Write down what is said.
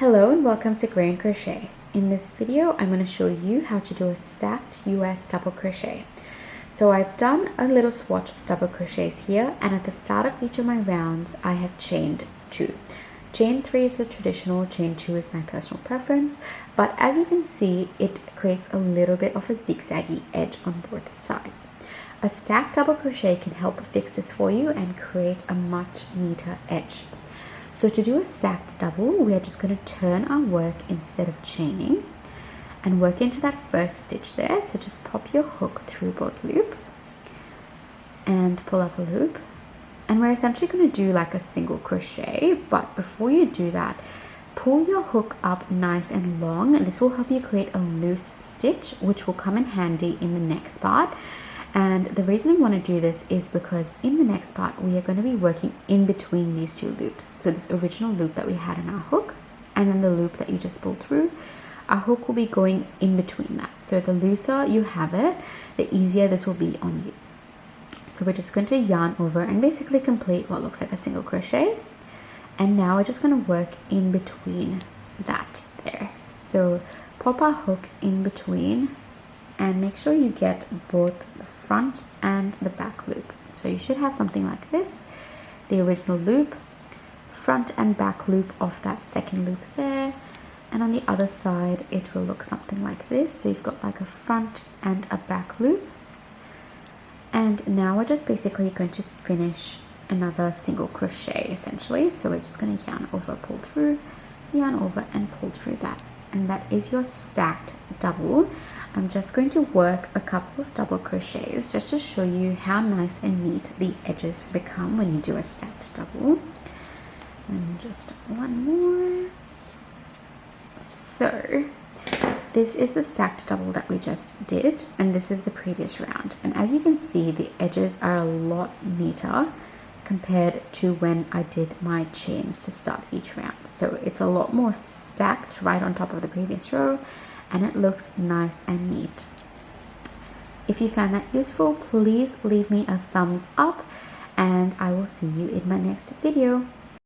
Hello and welcome to Gray and Crochet. In this video, I'm going to show you how to do a stacked US double crochet. So I've done a little swatch of double crochets here, and at the start of each of my rounds, I have chained 2. Chain 3 is a traditional, chain 2 is my personal preference, but as you can see, it creates a little bit of a zigzaggy edge on both sides. A stacked double crochet can help fix this for you and create a much neater edge. So to do a stacked double, we are just going to turn our work instead of chaining and work into that first stitch there. So just pop your hook through both loops and pull up a loop. And we're essentially going to do like a single crochet, but before you do that, pull your hook up nice and long, and this will help you create a loose stitch, which will come in handy in the next part. And the reason I want to do this is because in the next part, we are going to be working in between these two loops. So this original loop that we had in our hook, and then the loop that you just pulled through, our hook will be going in between that. So the looser you have it, the easier this will be on you. So we're just going to yarn over and basically complete what looks like a single crochet. And now we're just going to work in between that there. So pop our hook in between and make sure you get both the front and the back loop. So you should have something like this, the original loop, front and back loop of that second loop there, and on the other side it will look something like this. So you've got like a front and a back loop, and now we're just basically going to finish another single crochet essentially. So we're just going to yarn over, pull through, yarn over and pull through that, and that is your stacked double. I'm just going to work a couple of double crochets just to show you how nice and neat the edges become when you do a stacked double. And just one more. So this is the stacked double that we just did, and this is the previous round. And as you can see, the edges are a lot neater compared to when I did my chains to start each round. So it's a lot more stacked right on top of the previous row, and it looks nice and neat. If you found that useful, please leave me a thumbs up, and I will see you in my next video.